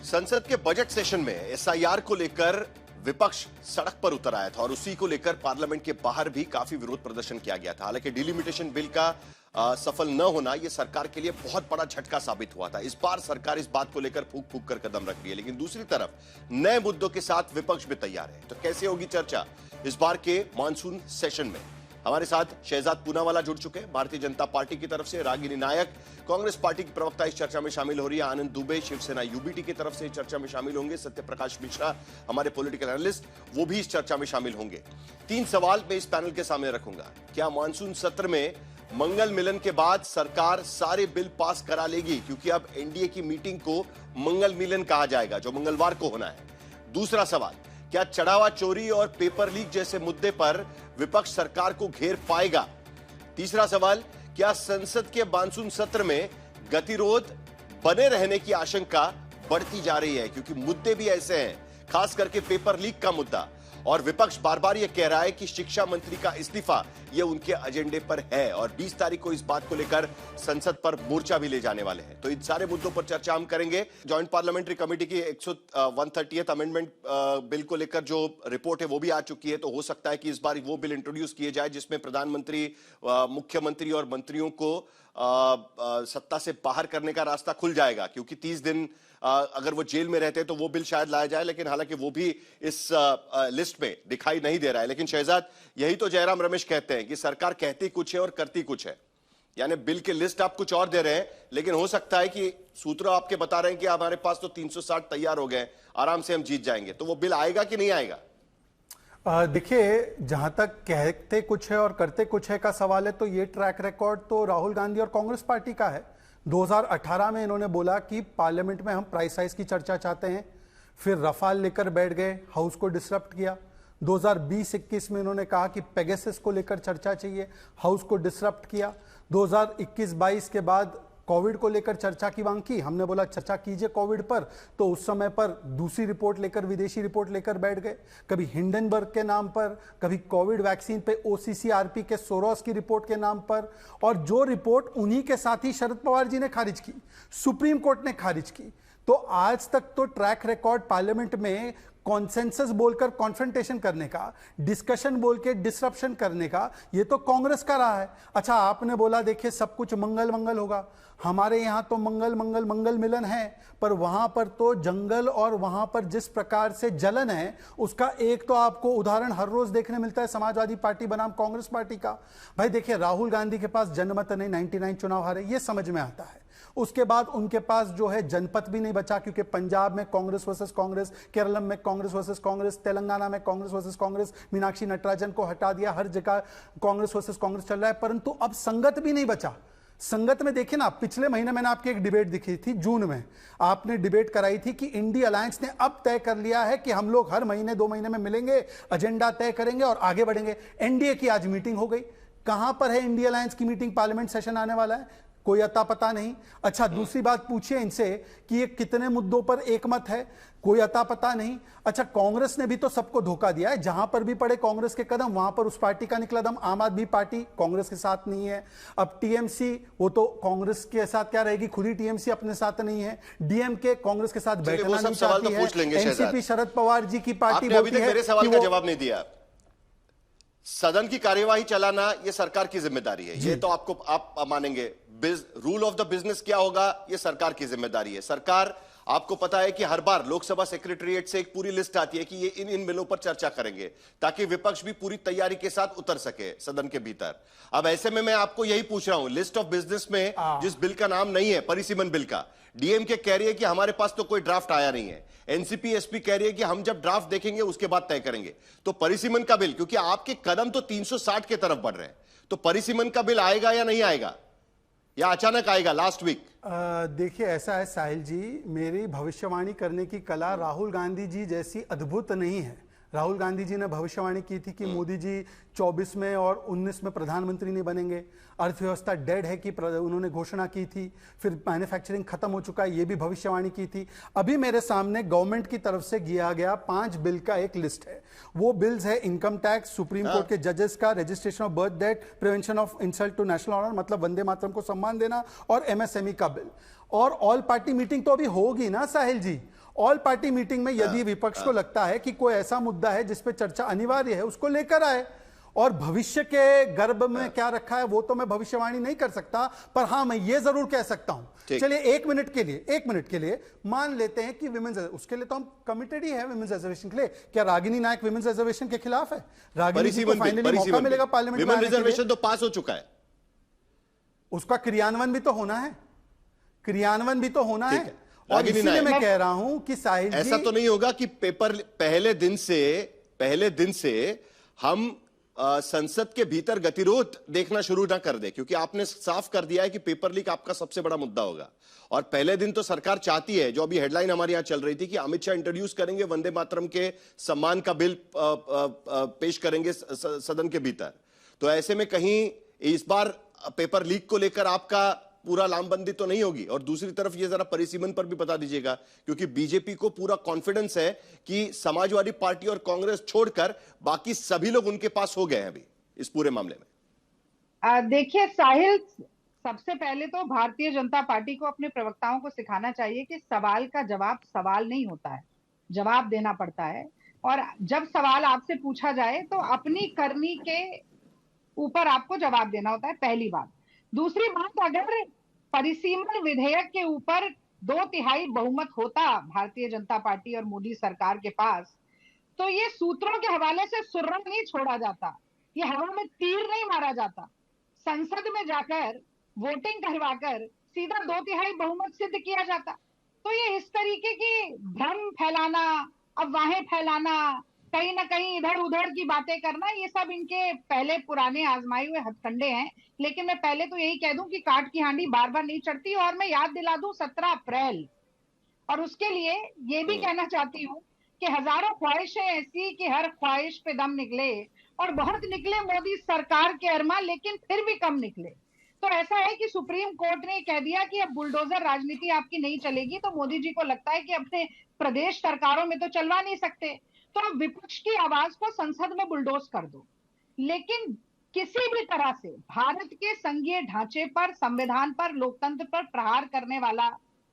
संसद के budget session में एसआईआर को लेकर विपक्ष सड़क पर उतर आया था और उसी को लेकर पार्लियामेंट के बाहर भी काफी विरोध प्रदर्शन किया गया था। हालांकि डिलिमिटेशन बिल का सफल न होना यह सरकार के लिए बहुत बड़ा झटका साबित हुआ था। इस बार सरकार इस बात को लेकर फूंक फूंक कर कदम रख रही है, लेकिन दूसरी तरफ नए मुद्दों के साथ विपक्ष भी तैयार है। तो कैसे होगी चर्चा इस बार के मानसून सेशन में? हमारे साथ शहजाद पूनावाला जुड़ चुके हैं भारतीय जनता पार्टी की तरफ से, रागिनी नायक कांग्रेस पार्टी की प्रवक्ता इस चर्चा में शामिल हो रही है, आनंद दुबे शिवसेना यूबीटी की तरफ से इस चर्चा में शामिल होंगे, सत्य प्रकाश मिश्रा हमारे पॉलिटिकल एनालिस्ट वो भी इस चर्चा में शामिल होंगे। 3 सवाल मैं इस पैनल के सामने रखूंगा। क्या मानसून सत्र में मंगल मिलन के बाद सरकार सारे बिल पास करा लेगी, क्योंकि अब एनडीए की मीटिंग को मंगल मिलन कहा जाएगा जो मंगलवार को होना है। दूसरा सवाल, क्या चढ़ावा चोरी और पेपर लीक जैसे मुद्दे पर विपक्ष सरकार को घेर पाएगा? तीसरा सवाल, क्या संसद के मानसून सत्र में गतिरोध बने रहने की आशंका बढ़ती जा रही है, क्योंकि मुद्दे भी ऐसे हैं, खास करके पेपर लीक का मुद्दा, और विपक्ष बार बार यह कह रहा है कि शिक्षा मंत्री का इस्तीफा यह उनके एजेंडे पर है और 20 तारीख को इस बात को लेकर संसद पर मोर्चा भी ले जाने वाले हैं। तो इन सारे मुद्दों पर चर्चा हम करेंगे। जॉइंट पार्लियामेंट्री कमेटी की 130th अमेंडमेंट बिल को लेकर जो रिपोर्ट है वो भी आ चुकी है, तो हो सकता है कि इस बार वो बिल इंट्रोड्यूस किए जाए जिसमें प्रधानमंत्री, मुख्यमंत्री और मंत्रियों को सत्ता से बाहर करने का रास्ता खुल जाएगा, क्योंकि 30 दिन अगर वो जेल में रहते हैं तो वो बिल शायद लाया जाए, लेकिन हालांकि वो भी इस लिस्ट में दिखाई नहीं दे रहा है। लेकिन शहजाद, यही तो जयराम रमेश कहते हैं कि सरकार कहती कुछ है और करती कुछ है, यानी बिल के लिस्ट आप कुछ और दे रहे हैं, लेकिन हो सकता है कि सूत्र आपके बता रहे हैं कि हमारे पास तो 360 तैयार हो गए, आराम से हम जीत जाएंगे। तो वो बिल आएगा कि नहीं आएगा? देखिए, जहां तक कहते कुछ है और करते कुछ है का सवाल है, तो ये ट्रैक रिकॉर्ड तो राहुल गांधी और कांग्रेस पार्टी का है। 2018 में इन्होंने बोला कि पार्लियामेंट में हम प्राइस हाइक की चर्चा चाहते हैं, फिर रफाल लेकर बैठ गए, हाउस को डिसरप्ट किया। 2020-21 में इन्होंने कहा कि पेगासस को लेकर चर्चा चाहिए, हाउस को डिसरप्ट किया। 2021-22 के बाद कोविड को लेकर चर्चा की मांग की, हमने बोला चर्चा कीजिए कोविड पर, तो उस समय पर दूसरी रिपोर्ट लेकर, विदेशी रिपोर्ट लेकर बैठ गए, कभी हिंडनबर्ग के नाम पर, कभी कोविड वैक्सीन पे ओसीसीआरपी के सोरोस की रिपोर्ट के नाम पर, और जो रिपोर्ट उन्हीं के साथ ही शरद पवार जी ने खारिज की, सुप्रीम कोर्ट ने खारिज की। तो आज तक तो ट्रैक रिकॉर्ड पार्लियामेंट में कॉन्सेंसस बोलकर कॉन्फ्रंटेशन करने का, डिस्कशन बोल के डिसरप्शन करने का, ये तो कांग्रेस का रहा है। अच्छा, आपने बोला देखिए सब कुछ मंगल मंगल होगा, हमारे यहां तो मंगल मंगल मंगल मिलन है, पर वहां पर तो जंगल और वहां पर जिस प्रकार से जलन है उसका एक तो आपको उदाहरण हर रोज देखने मिलता है समाजवादी पार्टी बनाम कांग्रेस पार्टी का। भाई देखिए, राहुल गांधी के पास जनमत नहीं, 99 चुनाव हारे, ये समझ में आता है। उसके बाद उनके पास जो है जनपद भी नहीं बचा, क्योंकि पंजाब में कांग्रेस वर्सेस कांग्रेस, केरल में कांग्रेस वर्सेस कांग्रेस, तेलंगाना में कांग्रेस वर्सेस कांग्रेस, मीनाक्षी नटराजन को हटा दिया, हर जगह कांग्रेस वर्सेस कांग्रेस चल रहा है। परंतु अब संगत भी नहीं बचा। संगत में देखिए ना, पिछले महीने मैंने आपकी एक डिबेट दिखी थी, जून में आपने डिबेट कराई थी कि इंडी अलायंस ने अब तय कर लिया है कि हम लोग हर महीने 2 महीने में मिलेंगे, एजेंडा तय करेंगे और आगे बढ़ेंगे। एनडीए की आज मीटिंग हो गई, कहां पर है इंडी अलायंस की मीटिंग? पार्लियामेंट सेशन आने वाला है, कोई अता पता नहीं। अच्छा, दूसरी बात पूछिए इनसे कि ये कितने मुद्दों पर एकमत है, कोई अता पता नहीं। अच्छा, कांग्रेस ने भी तो सबको धोखा दिया है, जहां पर भी पड़े कांग्रेस के कदम वहां पर उस पार्टी का निकला दम। आम आदमी पार्टी कांग्रेस के साथ नहीं है, अब टीएमसी वो तो कांग्रेस के साथ क्या रहेगी, खुद ही टीएमसी अपने साथ नहीं है, डीएमके कांग्रेस के साथ बैठना नहीं चाहती है, एनसीपी शरद पवार जी की पार्टी बोलती है। मेरे सवाल का जवाब नहीं दिया। सदन की कार्यवाही चलाना यह सरकार की जिम्मेदारी है, ये तो आपको आप मानेंगे। रूल ऑफ द बिजनेस क्या होगा, यह सरकार की जिम्मेदारी है। सरकार, आपको पता है कि हर बार लोकसभा सेक्रेटरीट से एक पूरी लिस्ट आती है कि ये इन बिलों पर चर्चा करेंगे, ताकि विपक्ष भी पूरी तैयारी के साथ उतर सके सदन के भीतर। अब ऐसे में मैं आपको यही पूछ रहा हूं, लिस्ट ऑफ बिजनेस में जिस बिल का नाम नहीं है, परिसीमन बिल का, डीएमके कह रही है कि हमारे पास तो कोई ड्राफ्ट आया नहीं है, एनसीपी एसपी कह रही है कि हम जब ड्राफ्ट देखेंगे उसके बाद तय करेंगे। तो परिसीमन का बिल, क्योंकि आपके कदम तो 360 के तरफ बढ़ रहे हैं, तो परिसीमन का बिल आएगा या नहीं आएगा, या अचानक आएगा लास्ट वीक? देखिए, ऐसा है साहिल जी, मेरी भविष्यवाणी करने की कला राहुल गांधी जी जैसी अद्भुत नहीं है। राहुल गांधी जी ने भविष्यवाणी की थी कि मोदी जी 24 में और 19 में प्रधानमंत्री नहीं बनेंगे, अर्थव्यवस्था डेड है कि उन्होंने घोषणा की थी, फिर मैन्युफैक्चरिंग खत्म हो चुका है, ये भी भविष्यवाणी की थी। अभी मेरे सामने गवर्नमेंट की तरफ से किया गया 5 बिल का एक लिस्ट है। वो बिल्स है इनकम टैक्स, सुप्रीम कोर्ट के जजेस का, registration of birth date, prevention of insult to national honour, मतलब वंदे मातरम को सम्मान देना, और एमएसएमई का बिल। और ऑल पार्टी मीटिंग तो अभी होगी ना साहिल जी, ऑल पार्टी मीटिंग में यदि विपक्ष को लगता है कि कोई ऐसा मुद्दा है जिस पे चर्चा अनिवार्य है, उसको लेकर आए। और भविष्य के गर्भ में क्या रखा है वो तो मैं भविष्यवाणी नहीं कर सकता, पर हां मैं ये जरूर कह सकता हूं। चलिए एक मिनट के लिए मान लेते हैं कि विमेंस, उसके लिए तो हम कमिटेड ही है विमेंस रिजर्वेशन के लिए। क्या रागिनी नायक विमेंस रिजर्वेशन के खिलाफ है? रागिनी जी को फाइनली मौका मिलेगा पार्लियामेंट में। रिजर्वेशन तो पास हो चुका है, उसका क्रियान्वयन भी तो होना है, और इसीलिए मैं कह रहा हूं कि साहिल जी, ऐसा तो नहीं होगा कि पेपर पहले दिन से हम संसद के भीतर गतिरोध देखना शुरू ना कर दे, क्योंकि आपने साफ कर दिया है कि पेपर लीक आपका सबसे बड़ा मुद्दा होगा। और पहले दिन तो सरकार चाहती है, जो अभी हेडलाइन हमारे यहां चल रही थी, कि अमित शाह इंट्रोड्यूस करेंगे वंदे मातरम के सम्मान का बिल पेश करेंगे सदन के भीतर। तो ऐसे में कहीं इस बार पेपर लीक को लेकर आपका पूरा लामबंदी तो नहीं होगी। और दूसरी तरफ ये जरा परिसीमन पर भी बता दीजिएगा, क्योंकि बीजेपी को पूरा कॉन्फिडेंस है कि समाजवादी पार्टी और कांग्रेस छोड़कर बाकी सभी लोग उनके पास हो गए हैं अभी इस पूरे मामले में। देखिए साहिल, सबसे पहले तो भारतीय जनता पार्टी को अपने प्रवक्ताओं को सिखाना चाहिए कि सवाल का जवाब सवाल नहीं होता है, जवाब देना पड़ता है। और जब सवाल आपसे पूछा जाए तो अपनी करनी के ऊपर आपको जवाब देना होता है, पहली बात। दूसरी बात, अगर परिसीमन विधेयक के ऊपर 2/3 बहुमत होता भारतीय जनता पार्टी और मोदी सरकार के पास, तो ये सूत्रों के हवाले से सुर्रा नहीं छोड़ा जाता, ये हवा में तीर नहीं मारा जाता। संसद में जाकर वोटिंग करवाकर सीधा 2/3 बहुमत सिद्ध किया जाता। तो ये इस तरीके की भ्रम फैलाना, अफवाहें फैलाना, कहीं ना कहीं इधर उधर की बातें करना, ये सब इनके पहले पुराने आजमाए हुए हथकंडे हैं। लेकिन मैं पहले तो यही कह दूं कि काट की हांडी बार बार नहीं चढ़ती। और मैं याद दिला दूं 17 अप्रैल, और उसके लिए ये भी कहना चाहती हूँ कि हजारों ख्वाहिशें ऐसी कि हर ख्वाहिश पे दम निकले, और बहुत निकले मोदी सरकार के अरमान, लेकिन फिर भी कम निकले। तो ऐसा है कि सुप्रीम कोर्ट ने कह दिया कि अब बुलडोजर राजनीति आपकी नहीं चलेगी। तो मोदी जी को लगता है कि अपने प्रदेश सरकारों में तो चलवा नहीं सकते, तो अब विपक्ष की आवाज को संसद में बुलडोज कर दो। लेकिन किसी भी तरह से भारत के संघीय ढांचे पर, संविधान पर, लोकतंत्र पर प्रहार करने वाला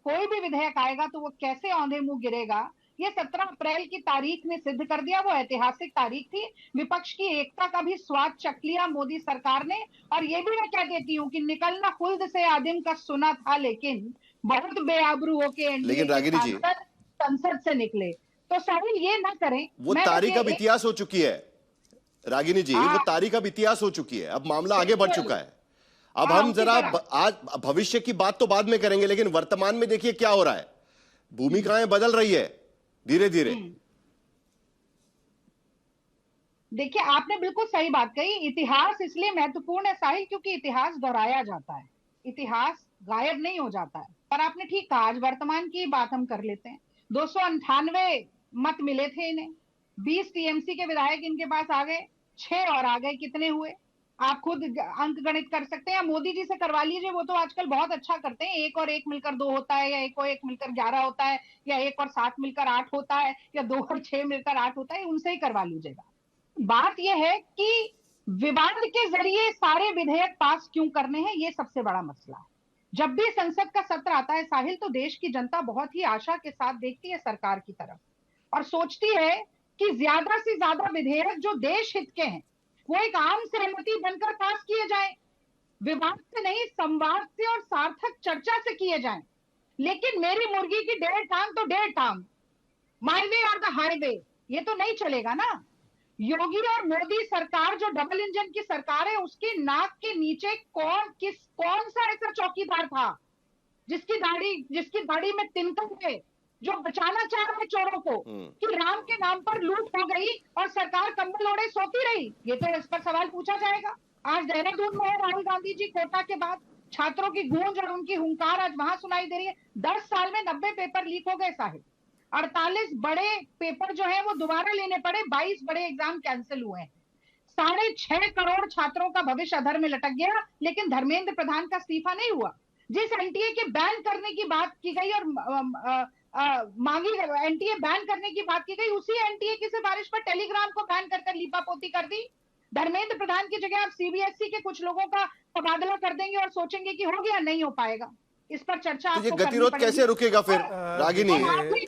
कोई भी विधेयक आएगा तो वो कैसे औंधे मुंह गिरेगा, ये 17 अप्रैल की तारीख ने सिद्ध कर दिया। वो ऐतिहासिक तारीख थी, विपक्ष की एकता का भी स्वाद चख लिया मोदी सरकार ने। और ये भी मैं कह देती हूँ कि निकलना खुल्द से आदिम का सुना था, लेकिन बहुत बेआबरू होके एनडीए संसद से निकले। तो साहिल ये ना करें, वो तारीख अब इतिहास हो चुकी है रागिनी जी, वो तारीख अब इतिहास हो चुकी है, अब मामला आगे बढ़ चुका है। अब हम जरा आज भविष्य की बात तो बाद में करेंगे, लेकिन वर्तमान में देखिए क्या हो रहा है, भूमिकाएं बदल रही है धीरे धीरे। देखिए आपने बिल्कुल सही बात कही। इतिहास इसलिए महत्वपूर्ण है साहिल, क्योंकि इतिहास दोहराया जाता है, इतिहास गायब नहीं हो जाता है। पर आपने ठीक कहा, आज वर्तमान की बात हम कर लेते हैं। 298 मत मिले थे इन्हें, 20 टीएमसी के विधायक इनके पास आ गए, 6 और आ गए, कितने हुए आप खुद अंक गणित कर सकते हैं। मोदी जी से करवा लीजिए, वो तो आजकल बहुत अच्छा करते हैं, 1 और 1 मिलकर 2 होता है, या 1 और 1 मिलकर 11 होता है, या 1 और 7 मिलकर 8 होता है, या 2 और 6 मिलकर 8 होता है, उनसे ही करवा लीजिएगा। बात यह है कि विवाद के जरिए सारे विधेयक पास क्यों करने हैं, ये सबसे बड़ा मसला है। जब भी संसद का सत्र आता है साहिल, तो देश की जनता बहुत ही आशा के साथ देखती है सरकार की तरफ, और सोचती है कि ज्यादा से ज्यादा विधेयक जो देश हित के हैं वो एक आम सहमति बनकर पास किए जाएं, विवाद से नहीं, संवाद से और सार्थक चर्चा से किए जाएं। लेकिन मेरी मुर्गी की 1.5 टांग तो 1.5 टांग, माय वे और द हाईवे, ये तो नहीं चलेगा ना। योगी और मोदी सरकार जो डबल इंजन की सरकार है, उसके नाक के नीचे कौन सा ऐसा चौकीदार था जिसकी दाढ़ी में तिनकन थे, जो बचाना चाह रहे चोरों को, कि राम के नाम पर लूट हो गई और सरकार कंबल ओढ़े सोती रही। ये तो इस पर सवाल पूछा जाएगा। आज देहरादून में है राहुल गांधी जी, कोटा के बाद छात्रों की गूंज और उनकी हुंकार आज वहां सुनाई दे रही है। 10 साल में 90 पेपर लीक हो गए साहिब, 48 बड़े पेपर जो है वो दोबारा लेने पड़े, 22 बड़े एग्जाम कैंसिल हुए हैं, 6.5 करोड़ छात्रों का भविष्य अधर में लटक गया। लेकिन धर्मेंद्र प्रधान का इस्तीफा नहीं हुआ। जिस एनटीए के बैन करने की बात की गई और मांगी एनटीए बैन करने की बात की गई, उसी एनटीए की सिफारिश पर टेलीग्राम को बैन कर लीपापोती कर दी। धर्मेंद्र प्रधान की जगह आप सीबीएसई के कुछ लोगों का तबादला कर देंगे और सोचेंगे कि हो गया, नहीं हो पाएगा। इस पर चर्चा तो ये आपको करनी गतिरोध पड़ेगी। कैसे रुकेगा फिर रागिनी?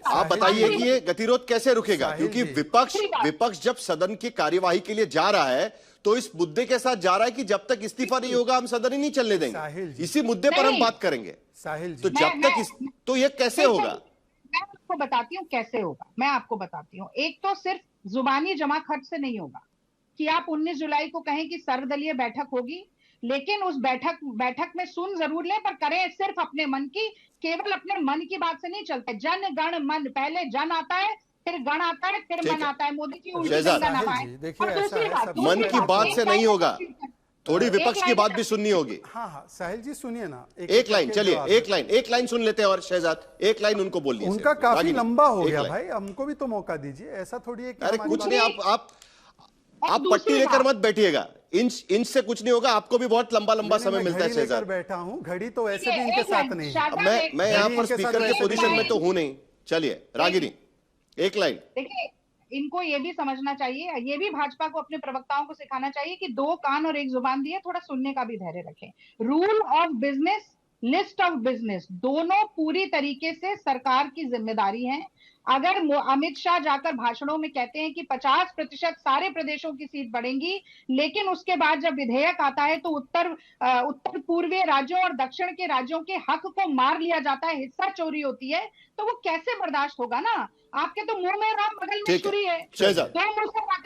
आप बताइए कि ये गतिरोध कैसे रुकेगा, क्योंकि विपक्ष जब सदन की कार्यवाही के लिए जा रहा है तो इस मुद्दे के साथ जा रहा है कि जब तक इस्तीफा नहीं होगा हम सदन ही नहीं चलने देंगे। इसी मुद्दे पर हम बात करेंगे। साहिल जी, तो जब तक तो ये कैसे होगा? मैं आपको बताती हूँ कैसे होगा, मैं आपको बताती हूँ। एक तो सिर्फ जुबानी जमा खर्च से नहीं होगा कि आप 19 जुलाई को कहें कि सर्वदलीय बैठक होगी, लेकिन उस बैठक में सुन जरूर लें, पर करें सिर्फ अपने मन की। केवल अपने मन की बात से नहीं चलता। जन गण मन, पहले जन आता है, फिर गण आता है, फिर मन आता है। मोदी जी उल्टी गंगा ना पाए। देखिए, और दूसरी बात, मन की बात से नहीं होगा, थोड़ी विपक्ष की बात भी सुननी होगी। हाँ, साहिल जी सुनिए ना, एक लाइन, चलिए एक लाइन सुन लेते हैं। और शहजाद एक लाइन उनको बोल लीजिए। उनका काफी लंबा हो गया भाई, हमको भी तो मौका दीजिए। ऐसा थोड़ी है कि अरे कुछ नहीं, आप पट्टी लेकर मत बैठिएगा। इंच से कुछ नहीं होगा। आपको भी बहुत लंबा समय मिलता है शहजाद। बैठा हूं, घड़ी तो वैसे भी इनके साथ नहीं है। मैं यहाँ पर स्पीकर के पोजीशन में तो हूं नहीं। चलिए रागिनी, एक लाइन। देखिए, इनको ये भी समझना चाहिए, ये भी भाजपा को अपने प्रवक्ताओं को सिखाना चाहिए कि 2 कान और 1 जुबान दिए, थोड़ा सुनने का भी धैर्य रखें। Rule of business, list of business, दोनों पूरी तरीके से सरकार की जिम्मेदारी है। अगर अमित शाह जाकर भाषणों में कहते हैं कि 50% सारे प्रदेशों की सीट बढ़ेंगी, लेकिन उसके बाद जब विधेयक आता है तो उत्तर पूर्वीय राज्यों और दक्षिण के राज्यों के हक को मार लिया जाता है, हिस्सा चोरी होती है, तो वो कैसे बर्दाश्त होगा ना? आपके तो मुंह में राम, बगल में छुरी है।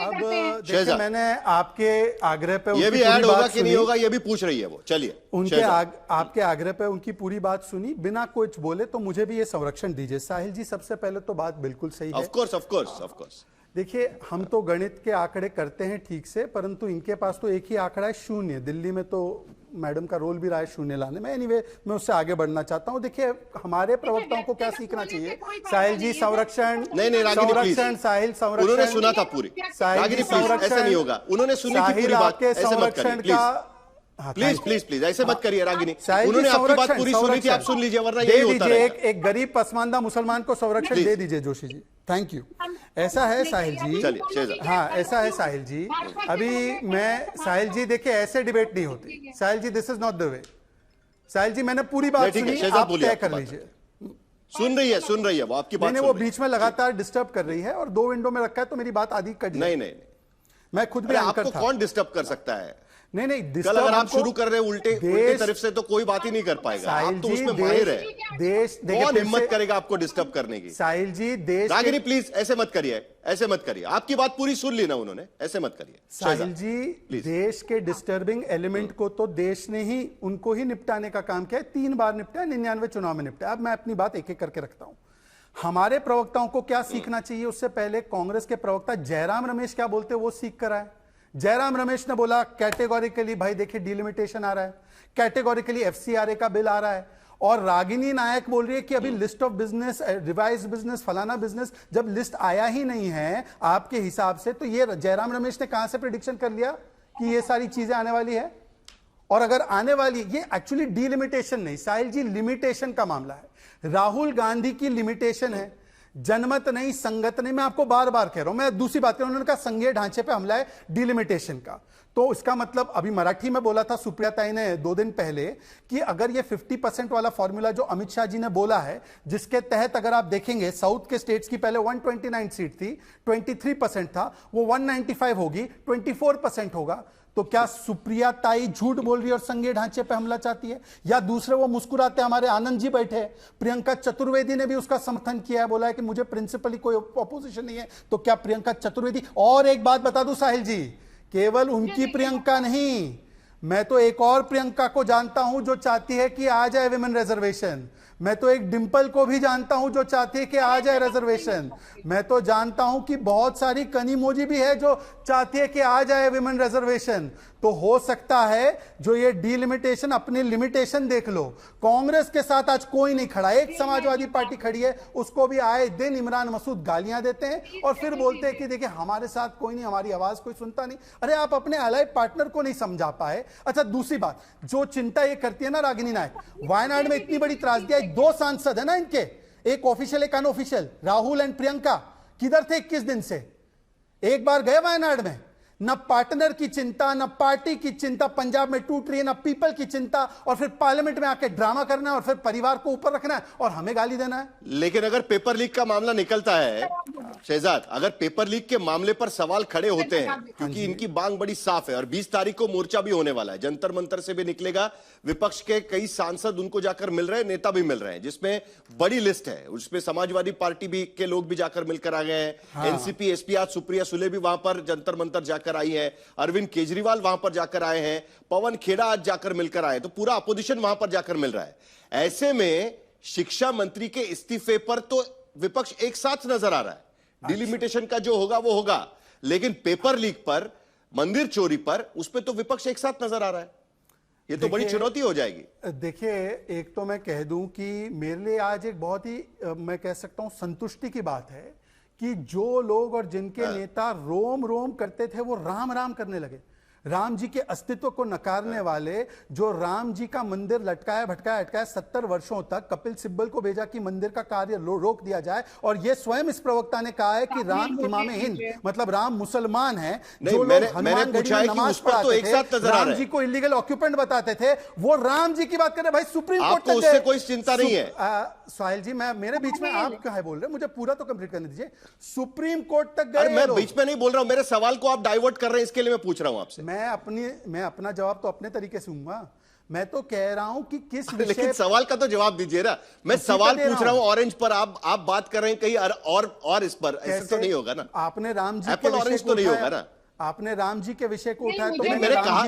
अब देखिए, मैंने आपके आग्रह पे ये भी ऐड होगा कि नहीं होगा ये भी पूछ रही है वो। चलिए, उनके आपके आग्रह पे उनकी पूरी बात सुनी बिना कुछ बोले, तो मुझे भी ये संरक्षण दीजिए। साहिल जी, सबसे पहले तो बात बिल्कुल सही है। Of course. देखिए, हम तो गणित के आंकड़े करते हैं ठीक से, परंतु इनके पास तो एक ही आंकड़ा है, 0। दिल्ली में तो मैडम का रोल भी रहा है 0 लाने में। एनीवे, मैं उससे आगे बढ़ना चाहता हूं। देखिए, हमारे प्रवक्ताओं को क्या सीखना चाहिए? साहिल जी, संरक्षण संरक्षण, साहिल संरक्षण, उन्होंने सुना था पूरी। साहिल जी, संरक्षण ऐसा नहीं होगा, उन्होंने सुनी थी पूरी बात। संरक्षण का प्लीज ऐसे मत करिए रागिनी। उन्होंने आपकी बात पूरी सुनी थी, आप सुन लीजिए, वरना यही होता है। एक गरीब पसमानदा मुसलमान को संरक्षण दे दीजिए जोशी जी। Thank you. ऐसा है साहिल जी, हाँ ऐसा है साहिल जी। अभी मैं साहिल जी, देखिए ऐसे डिबेट नहीं होती Sahil ji, this is not the way. Sahil ji, मैंने पूरी बात सुनी, आप तय कर लीजिए। सुन रही है वो आपकी बात। वो बीच में लगातार डिस्टर्ब कर रही है और 2 विंडो में रखा है, तो मेरी बात आधी कट जाए। नहीं, मैं खुद भी एंकर था। कौन डिस्टर्ब कर सकता है? नहीं, कल अगर आप शुरू कर रहे हैं उल्टे तरफ से तो कोई बात ही नहीं कर पाएगा। आप तो उसमें माहिर है। कौन हिम्मत करेगा आपको डिस्टर्ब करने की? साहिल जी, रागिनी प्लीज ऐसे मत करिए। आपकी बात पूरी सुन ली ना उन्होंने, ऐसे मत करिए। साहिल जी, देश के डिस्टर्बिंग एलिमेंट को तो देश ने ही उनको ही निपटाने का काम किया है। 3 बार निपटा, 99 चुनाव में निपटा। अब मैं अपनी बात एक एक करके रखता हूं। हमारे प्रवक्ताओं को क्या सीखना चाहिए, उससे पहले कांग्रेस के प्रवक्ता जयराम रमेश क्या बोलते वो सीख कर आए। जयराम रमेश ने बोला कैटेगोरिकली, भाई देखिए डिलिमिटेशन आ रहा है, कैटेगोरिकली एफसीआरए का बिल आ रहा है। और रागिनी नायक बोल रही है कि अभी list of business, revise business, फलाना बिजनेस, जब लिस्ट आया ही नहीं है आपके हिसाब से, तो ये जयराम रमेश ने कहां से प्रेडिक्शन कर लिया कि ये सारी चीजें आने वाली है? और अगर आने वाली, ये एक्चुअली डिलिमिटेशन नहीं साहिल जी, लिमिटेशन का मामला है। राहुल गांधी की लिमिटेशन है, जनमत नहीं, संगत नहीं। मैं आपको बार बार कह रहा हूं। मैं दूसरी बात कह रहा हूं, उन्होंने कहा संघीय ढांचे पे हमला है डिलिमिटेशन का, तो इसका मतलब अभी मराठी में बोला था सुप्रिया ताई ने 2 दिन पहले कि अगर ये 50% वाला फॉर्मूला जो अमित शाह जी ने बोला है, जिसके तहत अगर आप देखेंगे साउथ के स्टेट्स की पहले 129 सीट थी, 23% था, वो 195 होगी, 24% होगा। तो क्या सुप्रिया ताई झूठ बोल रही है और संघीय ढांचे पे हमला चाहती है? या दूसरे वो मुस्कुराते हमारे आनंद जी बैठे, प्रियंका चतुर्वेदी ने भी उसका समर्थन किया है, बोला है कि मुझे प्रिंसिपली कोई अपोजिशन नहीं है। तो क्या प्रियंका चतुर्वेदी, और एक बात बता दूं साहिल जी, केवल उनकी प्रियंका नहीं, मैं तो एक और प्रियंका को जानता हूं जो चाहती है कि आ जाए विमेन रिजर्वेशन। मैं तो एक डिंपल को भी जानता हूं जो चाहती है कि आ जाए रिजर्वेशन। मैं तो जानता हूं कि बहुत सारी कनीमोजी भी है जो चाहती है कि आ जाए विमेन रिजर्वेशन। तो हो सकता है जो ये डिलिमिटेशन, अपनी लिमिटेशन देख लो। कांग्रेस के साथ आज कोई नहीं खड़ा, एक समाजवादी पार्टी खड़ी है, उसको भी आए दिन इमरान मसूद गालियां देते हैं और फिर बोलते हैं कि देखिए हमारे साथ कोई नहीं, हमारी आवाज कोई सुनता नहीं। अरे आप अपने अलाइड पार्टनर को नहीं समझा पाए। अच्छा, दूसरी बात जो चिंता ये करती है ना रागिनी नायक, वायनाड में इतनी बड़ी त्रासदी आई, 2 सांसद है ना इनके, एक ऑफिशियल एक अनऑफिशियल, राहुल एंड प्रियंका, किधर थे 21 दिन से? एक बार गए वायनाड में, न पार्टनर की चिंता, न पार्टी की चिंता, पंजाब में टूट रही है, न पीपल की चिंता, और फिर पार्लियामेंट में आके ड्रामा करना है और फिर परिवार को ऊपर रखना है और हमें गाली देना है। लेकिन अगर पेपर लीक का मामला निकलता है शहजाद, अगर पेपर लीक के मामले पर सवाल खड़े होते हैं, क्योंकि इनकी मांग बड़ी साफ है और 20 तारीख को मोर्चा भी होने वाला है, जंतर मंतर से भी निकलेगा, विपक्ष के कई सांसद उनको जाकर मिल रहे हैं, नेता भी मिल रहे हैं, जिसमें बड़ी लिस्ट है, उसमें समाजवादी पार्टी भी के लोग भी जाकर मिलकर आ गए हैं, एनसीपी एसपी, आज सुप्रिया सुले भी वहां पर जंतर मंतर जाकर आई है, अरविंद केजरीवाल वहां पर जाकर आए हैं, पवन खेड़ा आज जाकर मिलकर आए, तो पूरा अपोजिशन वहां पर जाकर मिल रहा है। ऐसे में शिक्षा मंत्री के इस्तीफे पर तो विपक्ष एक साथ नजर आ रहा है, डिलिमिटेशन का जो होगा वो होगा, लेकिन पेपर लीक पर, मंदिर चोरी पर, उस पर तो विपक्ष एक साथ नजर आ रहा है। ये तो बड़ी चुनौती हो जाएगी। देखिए, एक तो मैं कह दूं कि मेरे लिए आज एक बहुत ही मैं कह सकता हूं संतुष्टि की बात है कि जो लोग और जिनके नेता रोम रोम करते थे वो राम राम करने लगे। राम जी के अस्तित्व को नकारने वाले, जो राम जी का मंदिर लटकाया भटकाया अटकाया 70 वर्षों तक, कपिल सिब्बल को भेजा कि मंदिर का कार्य रोक दिया जाए, और ये स्वयं इस प्रवक्ता ने कहा है कि राम इमामे हिंद, मतलब राम मुसलमान है। जो लोग हनुमानगढ़ी में नमाज पढ़ाते थे, राम जी को इलीगल ऑक्यूपेंट बताते थे, वो राम जी की बात कर रहे। भाई सुप्रीम कोर्ट तक उससे कोई चिंता नहीं है। साहिल जी, मैं मेरे बीच में आप क्या बोल रहे हैं, मुझे पूरा तो कंप्लीट करने दीजिए। सुप्रीम कोर्ट तक गए। मैं बीच में नहीं बोल रहा हूं, मेरे सवाल को आप डाइवर्ट कर रहे हैं, इसके लिए मैं पूछ रहा हूं आपसे। मैं अपना जवाब तो अपने तरीके से दूंगा। मैं तो कह रहा हूं कि किस विषय, लेकिन सवाल का तो जवाब दीजिए ना। मैं सवाल पूछ रहा हूं ऑरेंज पर, आप बात कर रहे हैं कहीं और इस पर, ऐसे तो नहीं होगा ना। आपने राम जी एप्पल ऑरेंज तो नहीं होगा ना। आपने राम जी के विषय को उठाया तो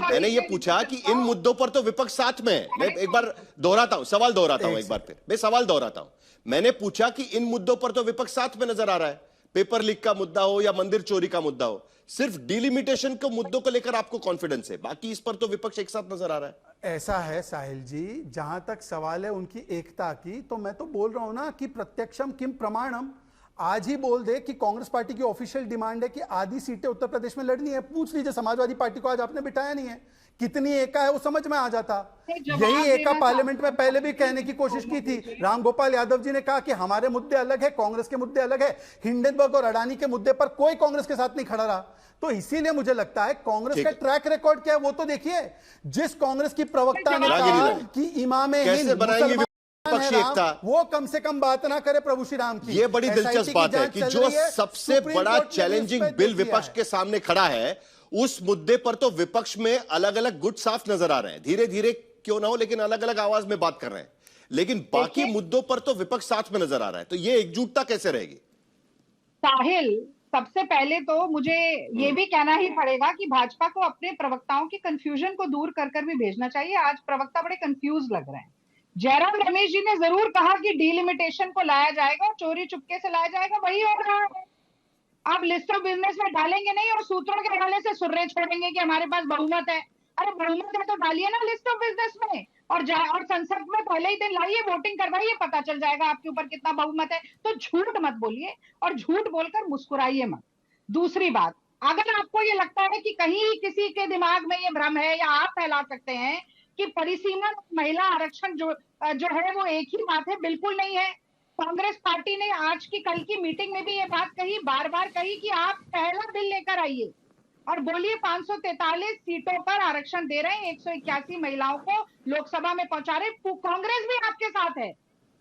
मैंने ये पूछा कि इन मुद्दों पर तो विपक्ष साथ में है। मैं एक बार दोहराता हूं, सवाल दोहराता हूं, एक बार फिर मैं सवाल दोहराता हूं। मैंने पूछा कि इन मुद्दों पर तो विपक्ष साथ में नजर आ रहा है, पेपर लीक का मुद्दा हो या मंदिर चोरी का मुद्दा हो, सिर्फ डिलिमिटेशन के मुद्दों को लेकर आपको कॉन्फिडेंस है, बाकी इस पर तो विपक्ष एक साथ नजर आ रहा है। ऐसा है साहिल जी, जहां तक सवाल है उनकी एकता की, तो मैं तो बोल रहा हूं ना कि प्रत्यक्षम किम प्रमाणम। आज ही बोल दे कि कांग्रेस पार्टी की ऑफिशियल डिमांड है कि आधी सीटें उत्तर प्रदेश में लड़नी है। पूछ लीजिए, समाजवादी पार्टी को आज आपने बिठाया नहीं है, कितनी एका है वो समझ में आ जाता। यही एका पार्लियामेंट में पहले भी कहने की कोशिश की थी। रामगोपाल यादव जी ने कहा कि हमारे मुद्दे अलग है, कांग्रेस के मुद्दे अलग है। हिंडनबर्ग और अडानी के मुद्दे पर कोई कांग्रेस के साथ नहीं खड़ा रहा। तो इसीलिए मुझे लगता है कांग्रेस का ट्रैक रिकॉर्ड क्या है वो तो देखिए। जिस कांग्रेस की प्रवक्ता ने कहा कि इमामे हिंद वो कम से कम बात ना करे प्रभु श्री राम की। ये बड़ी दिलचस्प बात है कि जो सबसे बड़ा चैलेंजिंग बिल विपक्ष के सामने खड़ा है, उस मुद्दे पर तो विपक्ष में अलग अलग गुट साफ नजर आ रहे हैं, धीरे धीरे क्यों ना हो लेकिन अलग अलग आवाज में बात कर रहे हैं, लेकिन बाकी मुद्दों पर तो विपक्ष साथ में नजर आ रहा है। तो ये एकजुटता कैसे रहेगी? साहिल, सबसे पहले तो मुझे ये भी कहना ही पड़ेगा कि भाजपा को अपने प्रवक्ताओं की कंफ्यूजन को दूर कर भी भेजना चाहिए। आज प्रवक्ता बड़े कंफ्यूज लग रहे हैं। जयराम रमेश जी ने जरूर कहा कि डिलिमिटेशन को लाया जाएगा, चोरी चुपके से लाया जाएगा, वही हो रहा है। आप लिस्ट ऑफ बिजनेस में डालेंगे नहीं और सूत्रों के हवाले से सुर्रे छोड़ेंगे कि हमारे पास बहुमत है। अरे बहुमत है तो डालिए ना लिस्ट ऑफ बिजनेस में, और संसद में पहले ही दिन लाइए, वोटिंग करवाइए, पता चल जाएगा आपके ऊपर कितना बहुमत है। तो झूठ मत बोलिए और झूठ बोलकर मुस्कुराइए मत। दूसरी बात, अगर आपको ये लगता है कि कहीं किसी के दिमाग में ये भ्रम है या आप फैला सकते हैं कि परिसीमा महिला आरक्षण जो है वो एक ही बात है, बिल्कुल नहीं है। कांग्रेस पार्टी ने आज की कल की मीटिंग में भी ये बात कही, बार बार कही कि आप पहला बिल लेकर आइए और बोलिए 543 सीटों पर आरक्षण दे रहे हैं, 181 महिलाओं को लोकसभा में पहुंचा रहे। कांग्रेस भी आपके साथ है।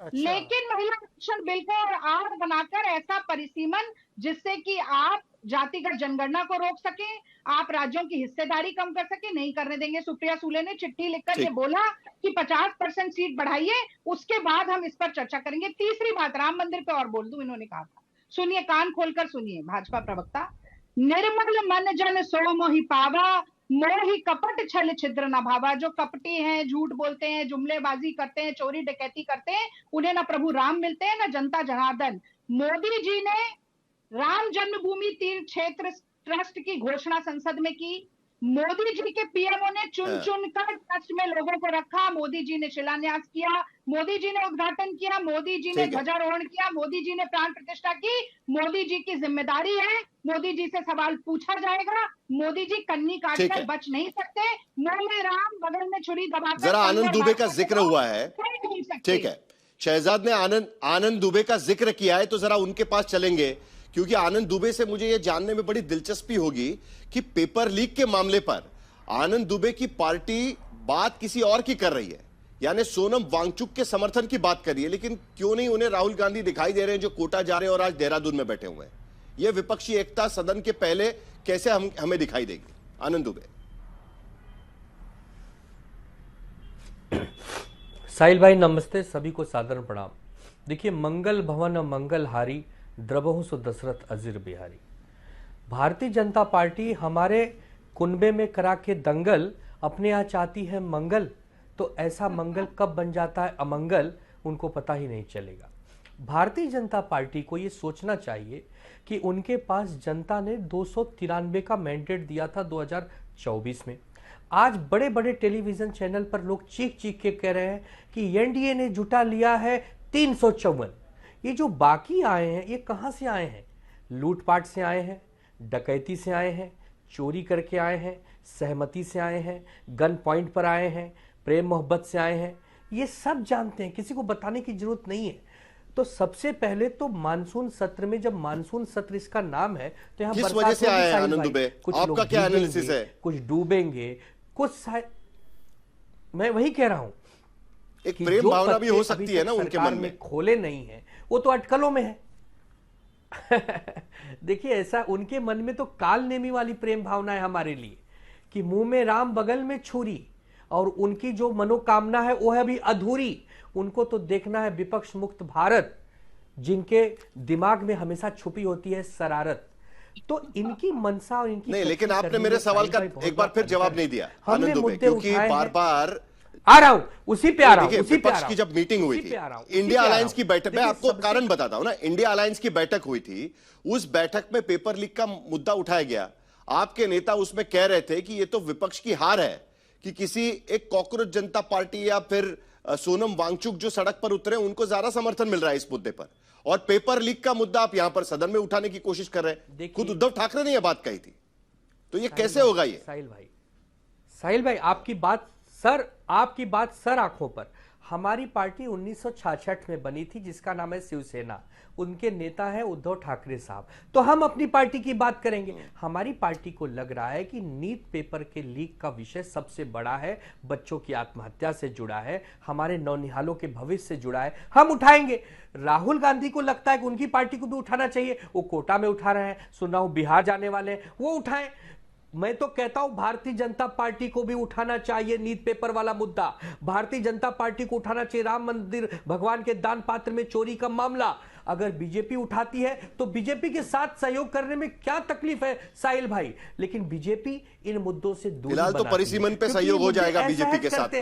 अच्छा। लेकिन महिला आरक्षण बिल को और आड़ बनाकर ऐसा परिसीमन जिससे कि आप जातिगत जनगणना को रोक सके, आप राज्यों की हिस्सेदारी कम कर सके, नहीं करने देंगे। सुप्रिया सुले ने चिट्ठी लिखकर ये बोला कि 50% सीट बढ़ाइए, उसके बाद हम इस पर चर्चा करेंगे। तीसरी बात, राम मंदिर पे और बोल दूं, इन्होंने कहा था, सुनिए, कान खोलकर सुनिए भाजपा प्रवक्ता, निर्मल मन जन सो मोहि पावा, मोहि कपट छल छिद्र न भावा। जो कपटी हैं, झूठ बोलते हैं, जुमलेबाजी करते हैं, चोरी डकैती करते हैं, उन्हें ना प्रभु राम मिलते हैं ना जनता जनार्दन। मोदी जी ने राम जन्मभूमि तीर्थ क्षेत्र ट्रस्ट की घोषणा संसद में की। मोदी जी के पीएमओ ने चुन कर ट्रस्ट में लोगों को रखा। मोदी जी ने शिलान्यास किया, मोदी जी ने उद्घाटन किया, मोदी जी ने ध्वजारोहण किया, मोदी जी ने प्राण प्रतिष्ठा की। मोदी जी की जिम्मेदारी है, मोदी जी से सवाल पूछा जाएगा। मोदी जी कन्नी काटकर बच नहीं सकते। मुंह में राम, बगल में छुरी दबाकर। जरा आनंद दुबे का जिक्र हुआ है, ठीक है, शहजाद ने आनंद दुबे का जिक्र किया है, तो जरा उनके पास चलेंगे, क्योंकि आनंद दुबे से मुझे यह जानने में बड़ी दिलचस्पी होगी कि पेपर लीक के मामले पर आनंद दुबे की पार्टी बात किसी और की कर रही है, यानी सोनम वांगचुक के समर्थन की बात कर रही है, लेकिन क्यों नहीं उन्हें राहुल गांधी दिखाई दे रहे हैं जो कोटा जा रहे हैं और आज देहरादून में बैठे हुए हैं। यह विपक्षी एकता सदन के पहले कैसे हमें दिखाई देगी? आनंद दुबे। साहिल भाई नमस्ते, सभी को सादर प्रणाम। देखिए, मंगल भवन मंगल हारी, द्रबहु सो दशरथ अजीर बिहारी। भारतीय जनता पार्टी हमारे कुनबे में करा के दंगल अपने यहाँ चाहती है मंगल, तो ऐसा मंगल कब बन जाता है अमंगल, उनको पता ही नहीं चलेगा। भारतीय जनता पार्टी को ये सोचना चाहिए कि उनके पास जनता ने 293 का मैंडेट दिया था 2024 में। आज बड़े बड़े टेलीविजन चैनल पर लोग चीख चीख के कह रहे हैं कि एनडीए ने जुटा लिया है 354। ये जो बाकी आए हैं ये कहां से आए हैं? लूटपाट से आए हैं, डकैती से आए हैं, चोरी करके आए हैं, सहमति से आए हैं, गन पॉइंट पर आए हैं, प्रेम मोहब्बत से आए हैं। ये सब जानते हैं, किसी को बताने की जरूरत नहीं है। तो सबसे पहले तो मानसून सत्र में, जब मानसून सत्र इसका नाम है, तो यहाँ किस वजह से आए हैं आनंद दुबे? आपका क्या एनालिसिस है? कुछ डूबेंगे, कुछ मैं वही कह रहा हूं, एक प्रेम भावना भी हो सकती है ना उनके मन में। खोले नहीं है, वो तो अटकलों में है। देखिए, ऐसा उनके मन में तो काल नेमी वाली प्रेम भावना है हमारे लिए कि मुंह में राम बगल में छुरी, और उनकी जो मनोकामना है वो है अभी अधूरी। उनको तो देखना है विपक्ष मुक्त भारत, जिनके दिमाग में हमेशा छुपी होती है शरारत। तो इनकी मनसा और इनकी नहीं, लेकिन आपने मेरे सवाल का एक बार फिर जवाब नहीं दिया आनंद दुबे, क्योंकि बार बार आ रहा हूं, उसी पे आ रहा हूं। विपक्ष की जब मीटिंग हुई थी, इंडिया अलायंस की बैठक, मैं आपको कारण बताता हूं ना, इंडिया अलायंस की बैठक हुई थी, उस बैठक में पेपर लीक का मुद्दा उठाया गया। आपके नेता उसमें कह रहे थे कि यह तो विपक्ष की हार है कि किसी एक कॉकरोच जनता पार्टी या फिर सोनम वांगचुक जो सड़क पर उतरे उनको ज्यादा समर्थन मिल रहा है इस मुद्दे पर, और पेपर लीक का मुद्दा आप यहां पर सदन में उठाने की कोशिश कर रहे हैं। खुद उद्धव ठाकरे ने यह बात कही थी, तो यह कैसे होगा? ये साहिल भाई आपकी बात सर आंखों पर। हमारी पार्टी 1966 में बनी थी, जिसका नाम है शिवसेना। उनके नेता है उद्धव ठाकरे साहब। तो हम अपनी पार्टी की बात करेंगे। हमारी पार्टी को लग रहा है कि नीट पेपर के लीक का विषय सबसे बड़ा है, बच्चों की आत्महत्या से जुड़ा है, हमारे नौनिहालों के भविष्य से जुड़ा है, हम उठाएंगे। राहुल गांधी को लगता है कि उनकी पार्टी को भी उठाना चाहिए, वो कोटा में उठा रहे हैं, सुन रहा हूं बिहार जाने वाले हैं, वो उठाएं। मैं तो कहता हूं भारतीय जनता पार्टी को भी उठाना चाहिए नीट पेपर वाला मुद्दा। भारतीय जनता पार्टी को उठाना चाहिए राम मंदिर, भगवान के दान पात्र में चोरी का मामला। अगर बीजेपी उठाती है तो बीजेपी के साथ सहयोग करने में क्या तकलीफ है साहिल भाई, लेकिन बीजेपी इन मुद्दों से दूर फिलहाल तो परिसीमन पे सहयोग हो जाएगा बीजेपी के साथ।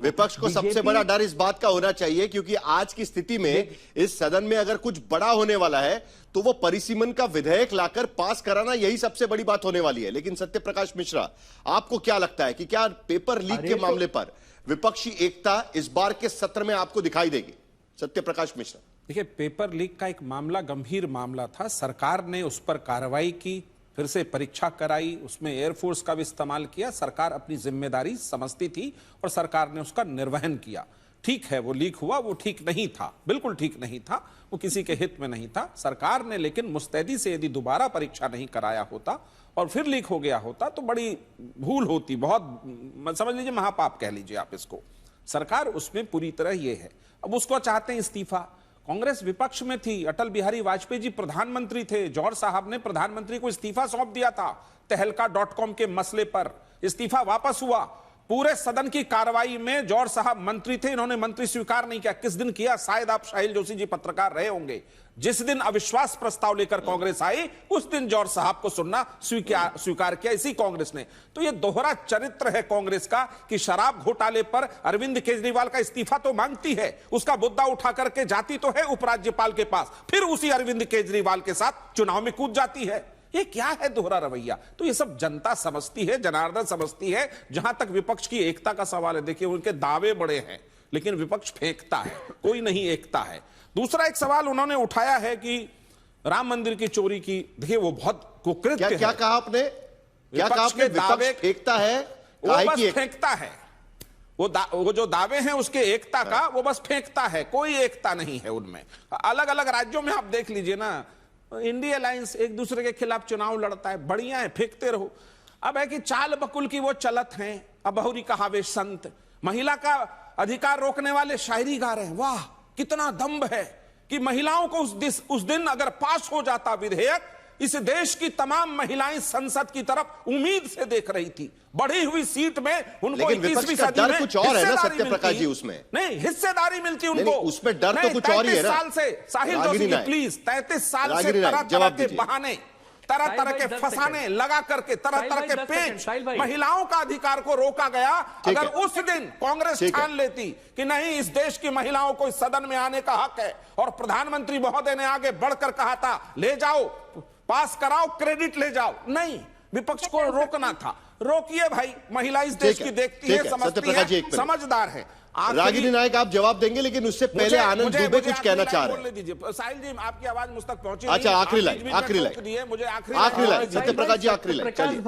विपक्ष को सबसे बड़ा डर इस बात का होना चाहिए, क्योंकि आज की स्थिति में इस सदन में अगर कुछ बड़ा होने वाला है तो वो परिसीमन का विधेयक लाकर पास कराना, यही सबसे बड़ी बात होने वाली है। लेकिन सत्य प्रकाश मिश्रा, आपको क्या लगता है कि क्या पेपर लीक के मामले पर विपक्षी एकता इस बार के सत्र में आपको दिखाई देगी? सत्य प्रकाश मिश्रा। देखिए, पेपर लीक का एक मामला गंभीर मामला था। सरकार ने उस पर कार्रवाई की, फिर से परीक्षा कराई, उसमें एयरफोर्स का भी इस्तेमाल किया। सरकार अपनी जिम्मेदारी समझती थी और सरकार ने उसका निर्वहन किया। ठीक है, वो लीक हुआ, वो ठीक नहीं था, बिल्कुल ठीक नहीं था, वो किसी के हित में नहीं था। सरकार ने लेकिन मुस्तैदी से यदि दोबारा परीक्षा नहीं कराया होता और फिर लीक हो गया होता तो बड़ी भूल होती, बहुत समझ लीजिए महापाप कह लीजिए आप इसको। सरकार उसमें पूरी तरह ये है। अब उसको चाहते हैं इस्तीफा। कांग्रेस विपक्ष में थी, अटल बिहारी वाजपेयी जी प्रधानमंत्री थे, जौहर साहब ने प्रधानमंत्री को इस्तीफा सौंप दिया था तहलका.com के मसले पर। इस्तीफा वापस हुआ। पूरे सदन की कार्रवाई में जौहर साहब मंत्री थे, इन्होंने मंत्री स्वीकार नहीं किया। किस दिन किया? शायद आप शाहिल जोशी जी पत्रकार रहे होंगे। जिस दिन अविश्वास प्रस्ताव लेकर कांग्रेस आई, उस दिन जौहर साहब को सुनना स्वीकार किया इसी कांग्रेस ने। तो यह दोहरा चरित्र है कांग्रेस का कि शराब घोटाले पर अरविंद केजरीवाल का इस्तीफा तो मांगती है, उसका मुद्दा उठा करके जाती तो है उपराज्यपाल के पास, फिर उसी अरविंद केजरीवाल के साथ चुनाव में कूद जाती है। ये क्या है दोहरा रवैया? तो ये सब जनता समझती है, जनार्दन समझती है। जहां तक विपक्ष की एकता का सवाल है, देखिए उनके दावे बड़े हैं लेकिन विपक्ष फेंकता है, कोई नहीं एकता है। दूसरा एक सवाल उन्होंने उठाया है कि राम मंदिर की चोरी की, देखिए वो बहुत कुकृत्य है। क्या कहा आपने? क्या कहा आपने? दावे फेंकता है, वो बस फेंकता है। वो जो दावे हैं उसके एकता का वो बस फेंकता है, कोई एकता नहीं है उनमें। अलग अलग राज्यों में आप देख लीजिए ना, इंडिया अलायंस एक दूसरे के खिलाफ चुनाव लड़ता है, बढ़िया है, फेंकते रहो। अब है कि चाल बकुल की वो चलत है, अब बहुरी कहावे संत, महिला का अधिकार रोकने वाले शायरी गा रहे हैं। वाह कितना दम्भ है कि महिलाओं को उस दिन अगर पास हो जाता विधेयक, इस देश की तमाम महिलाएं संसद की तरफ उम्मीद से देख रही थी। बढ़ी हुई सीट में उनको 21वीं सदी में कुछ और है ना सत्यप्रकाश जी, उसमें नहीं हिस्सेदारी मिलती उनको, उसमें डर तो कुछ और ही है ना। 33 साल से साहिल जोशी जी प्लीज, 33 साल से तरह तरह के बहाने, तरह तरह के फसाने लगा करके, तरह तरह के पेच, महिलाओं का अधिकार को रोका गया। अगर उस दिन कांग्रेस ठान लेती कि नहीं इस देश की महिलाओं को इस सदन में आने का हक है, और प्रधानमंत्री महोदय ने आगे बढ़कर कहा था ले जाओ, पास कराओ, क्रेडिट ले जाओ, नहीं, विपक्ष को रोकना था। रोकिए भाई, महिला इस देश की देखती है, समझती है, समझदार है। रागिनी नायक आप जवाब देंगे, लेकिन उससे पहले आनंद दुबे कुछ कहना चाह रहे हैं। साहिल जी आपकी आवाज मुझ तक पहुंची। अच्छा आखिरी लाइन मुझे आखिरी लाइन सत्यप्रकाश जी आखिरी लाइन, चलिए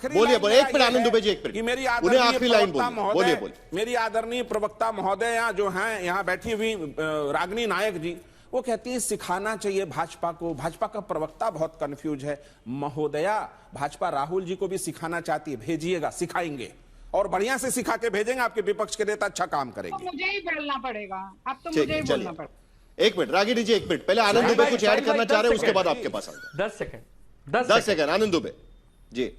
बोलिए, एक मिनट आनंद दुबे जी, एक मिनट, उन्हें आखिरी लाइन बोलिए। मेरी आदरणीय प्रवक्ता महोदय यहाँ जो हैं, यहाँ बैठी हुई रागिनी नायक जी, वो कहती है सिखाना चाहिए भाजपा को। भाजपा का प्रवक्ता बहुत कंफ्यूज है। महोदया, भाजपा राहुल जी को भी सिखाना चाहती है, भेजिएगा, सिखाएंगे और बढ़िया से सिखा के भेजेंगे, आपके विपक्ष के नेता अच्छा काम करेंगे। तो मुझे ही बोलना पड़ेगा, अब तो मुझे ही बोलना पड़ेगा। एक मिनट रागिनी जी, एक मिनट, पहले आनंद दुबे कुछ ऐड करना चाह रहे हैं, उसके बाद आपके पास आऊंगा। 10 सेकंड आनंद दुबे जी।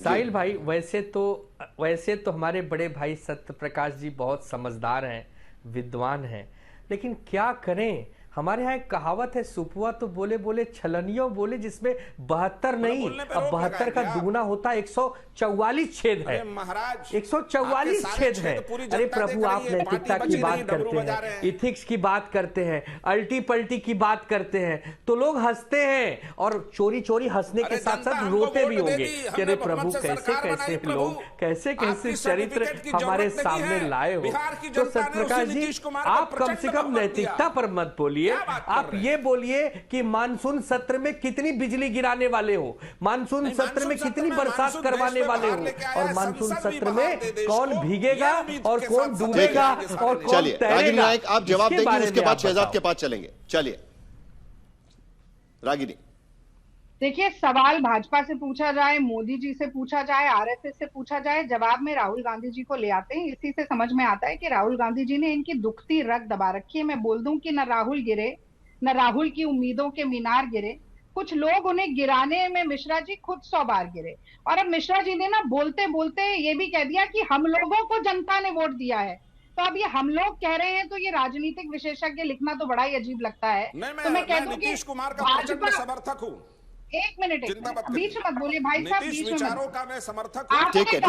साहिल भाई, वैसे तो हमारे बड़े भाई सत्यप्रकाश जी बहुत समझदार हैं, विद्वान हैं, लेकिन क्या करें, हमारे यहाँ एक कहावत है, सुपुआ तो बोले बोले छलनियों बोले, जिसमें 72 नहीं, अब 72 का दुगुना होता है, 144 छेद है महाराज, 144 छेद है। अरे प्रभु, आप नैतिकता की बात करते हैं, इथिक्स की बात करते हैं, अल्टी पल्टी की बात करते हैं, तो लोग हंसते हैं, और चोरी चोरी हंसने के साथ साथ रोते भी होंगे कि अरे प्रभु कैसे कैसे लोग, कैसे कैसे चरित्र हमारे सामने लाए हो। तो सत्यप्रकाश जी, आप कम से कम नैतिकता पर मत बोलिए, आप ये बोलिए कि मानसून सत्र में कितनी बिजली गिराने वाले हो, मानसून सत्र में कितनी बरसात करवाने वाले हो, और मानसून सत्र में कौन भीगेगा और कौन डूबेगा और कौन चलिए रागिनी नायक आप जवाब देंगे, उसके बाद शहजाद के पास चलेंगे। चलिए रागिनी। देखिए, सवाल भाजपा से पूछा जाए, मोदी जी से पूछा जाए, आरएसएस से पूछा जाए, जवाब में राहुल गांधी जी को ले आते हैं। इसी से समझ में आता है कि राहुल गांधी जी ने इनकी दुखती रग दबा रखी है। मैं बोल दूं कि न राहुल गिरे, न राहुल की उम्मीदों के मीनार गिरे, कुछ लोग उन्हें गिराने में मिश्रा जी खुद 100 बार गिरे। और अब मिश्रा जी ने ना बोलते बोलते ये भी कह दिया कि हम लोगों को जनता ने वोट दिया है। तो अब ये हम लोग कह रहे हैं, तो ये राजनीतिक विशेषज्ञ लिखना तो बड़ा ही अजीब लगता है। तो मैं कह दूं कि नीतीश कुमार का प्रचंड समर्थक हूँ। एक मिनट बीच मत बोलिए भाई साहब, बीच विचारों का मैं समर्थक हूं। ठीक है,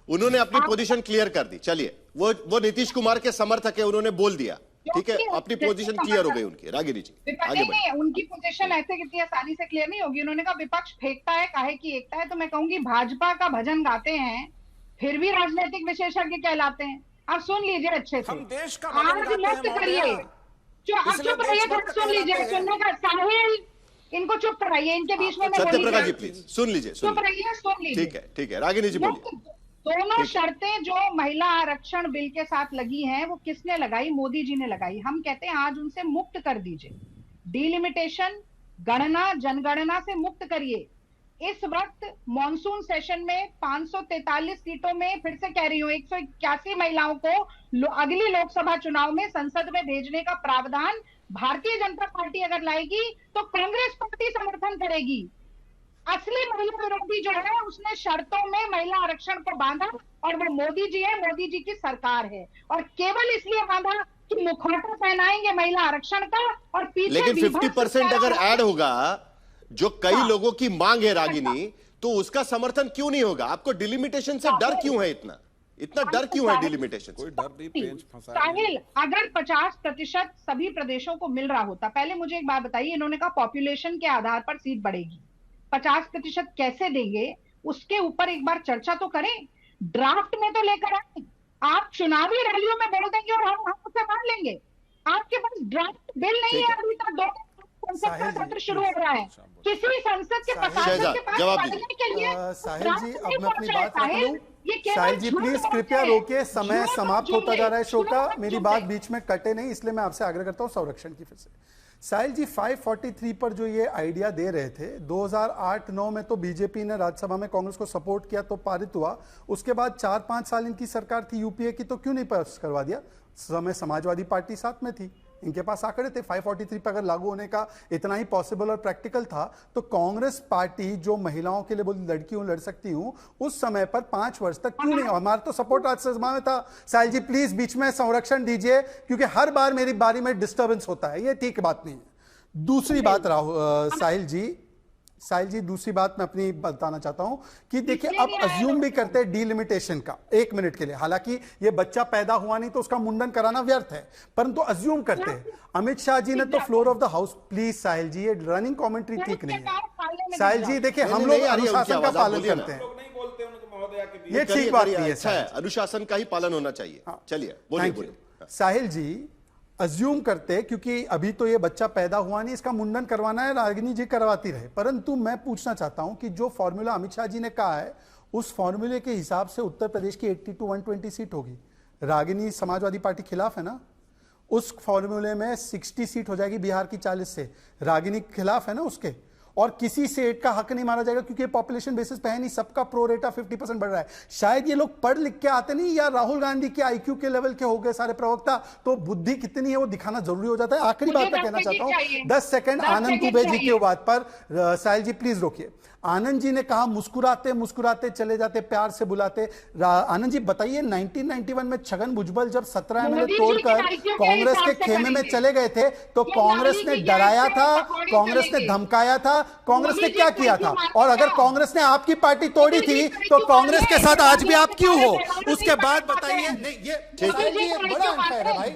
उन्होंने अपनी पोजीशन क्लियर कर दी। चलिए, वो नीतीश कुमार के समर्थक है, उन्होंने बोल दिया, ठीक है, अपनी पोजीशन क्लियर हो गई उनकी। रागिनी जी आगे बढ़िए। उनकी पोजीशन ऐसे कितनी आसानी से क्लियर नहीं होगी। उन्होंने कहा विपक्ष फेंकता है काहे की एकता है, तो मैं कहूंगी भाजपा का भजन गाते हैं फिर भी राजनीतिक विशेषज्ञ कहलाते हैं। आप सुन लीजिए अच्छे से, हम देश का आज मुक्त करिए, चुप रहिए, सुन लीजिए, सुनने का साहिल, इनको चुप कराइए, इनके बीच में सत्यप्रकाश जी प्लीज सुन लीजिए, चुप रहिए, सुन लीजिए। ठीक है रागिनी जी बोलिए। दोनों शर्तें जो महिला आरक्षण बिल के साथ लगी हैं, वो किसने लगाई? मोदी जी ने लगाई। हम कहते हैं आज उनसे मुक्त कर दीजिए, डिलिमिटेशन, गणना, जनगणना से मुक्त करिए। इस वक्त मॉनसून सेशन में 543 सीटों में, फिर से कह रही हूं, 181 महिलाओं को अगली लोकसभा चुनाव में संसद में भेजने का प्रावधान भारतीय जनता पार्टी अगर लाएगी तो कांग्रेस पार्टी समर्थन करेगी। असली महिला विरोधी जो है उसने शर्तों में महिला आरक्षण को बांधा, और वो मोदी जी है, मोदी जी की सरकार है, और केवल इसलिए बांधा कि मुखौटा पहनाएंगे महिला आरक्षण का, और पीछे लेकिन 50% अगर ऐड होगा, जो कई लोगों की मांग है रागिनी, तो उसका समर्थन क्यों नहीं होगा? आपको डिलिमिटेशन से डर क्यों है? इतना डर क्यों है डिलिमिटेशन से? कोई डर नहीं, पेंच फंसा है। साहिल, अगर 50% सभी प्रदेशों को मिल रहा होता, पहले मुझे एक बात बताइए, इन्होंने कहा पॉपुलेशन के आधार पर सीट बढ़ेगी, 50% कैसे देंगे उसके ऊपर एक बार चर्चा तो करें, ड्राफ्ट में तो लेकर आए। आप चुनावी रैलियों में बोल देंगे और हम उसे मान लेंगे। आपके पास ड्राफ्ट बिल नहीं है, अभी तक 2 संसद का सत्र शुरू हो रहा है, किसी संसद के प्रशासन के पास पढ़ने के लिए। साहिल जी, अब मैं अपनी बात रख लूं। साहिल जी प्लीज कृपया रोकिए, समय समाप्त होता जा रहा है शो का, मेरी बात बीच में कटे नहीं, इसलिए मैं आपसे आग्रह करता हूं संरक्षण की। फिर से साहिल जी 543 पर जो ये आइडिया दे रहे थे 2008-9 में तो बीजेपी ने राज्यसभा में कांग्रेस को सपोर्ट किया तो पारित हुआ। उसके बाद 4-5 साल इनकी सरकार थी यूपीए की, तो क्यों नहीं पास करवा दिया? समय समाजवादी पार्टी साथ में थी, इनके पास आंकड़े थे। 543 पर अगर लागू होने का इतना ही पॉसिबल और प्रैक्टिकल था तो कांग्रेस पार्टी जो महिलाओं के लिए बोली लड़की हूं लड़ सकती हूं, उस समय पर 5 वर्ष तक क्यों नहीं? हमारा तो सपोर्ट राज्यसभा में था। साहिल जी प्लीज बीच में संरक्षण दीजिए, क्योंकि हर बार मेरी बारी में डिस्टर्बेंस होता है, ये ठीक बात नहीं है। दूसरी बात साहिल जी दूसरी बात मैं अपनी बताना चाहता हूं कि देखिए अब अज्यूम भी करते हैं डीलिमिटेशन का 1 मिनट के लिए, हालांकि ये बच्चा पैदा हुआ नहीं तो उसका मुंडन कराना व्यर्थ है, परंतु अज्यूम करते हैं। अमित शाह जी ने तो floor of the house, please Sahil ji ये रनिंग कमेंट्री ठीक नहीं है। साहिल जी देखिए हम लोग अनुशासन का पालन करते हैं, ये ठीक बात नहीं है। अच्छा है, अनुशासन का ही पालन होना चाहिए। चलिए बोलिए। साहिल जी अज्यूम करते, क्योंकि अभी तो ये बच्चा पैदा हुआ नहीं, इसका मुंडन करवाना है, रागिनी जी करवाती रहे, परंतु मैं पूछना चाहता हूं कि जो फॉर्मूला अमित शाह जी ने कहा है उस फॉर्मूले के हिसाब से उत्तर प्रदेश की 80 to 120 सीट होगी। रागिनी समाजवादी पार्टी खिलाफ है ना, उस फॉर्मूले में 60 सीट हो जाएगी बिहार की 40 से। रागिनी खिलाफ है ना उसके, और किसी सेट का हक नहीं मारा जाएगा क्योंकि पॉपुलेशन बेसिस पे है नहीं, सबका प्रो रेटा 50% बढ़ रहा है। शायद ये लोग पढ़ लिख के आते नहीं, या राहुल गांधी के आईक्यू के लेवल के हो गए सारे प्रवक्ता, तो बुद्धि कितनी है वो दिखाना जरूरी हो जाता है। आखिरी बात मैं कहना चाहता हूं, 10 सेकंड आनंद दुबे जी की बात पर साहिल जी प्लीज रोकिए। आनंद जी ने कहा मुस्कुराते मुस्कुराते चले जाते, प्यार से बुलाते। आनंद जी बताइए 1991 में छगन भुजबल जब 17 एमएलए तोड़कर कांग्रेस के खेमे में चले गए थे तो कांग्रेस ने डराया था, कांग्रेस ने धमकाया था, कांग्रेस ने क्या किया था? और अगर कांग्रेस ने आपकी पार्टी तोड़ी थी तो कांग्रेस के साथ आज भी आप क्यों हो? उसके बाद बताइए। नहीं ये बड़ा अनफेयर है भाई।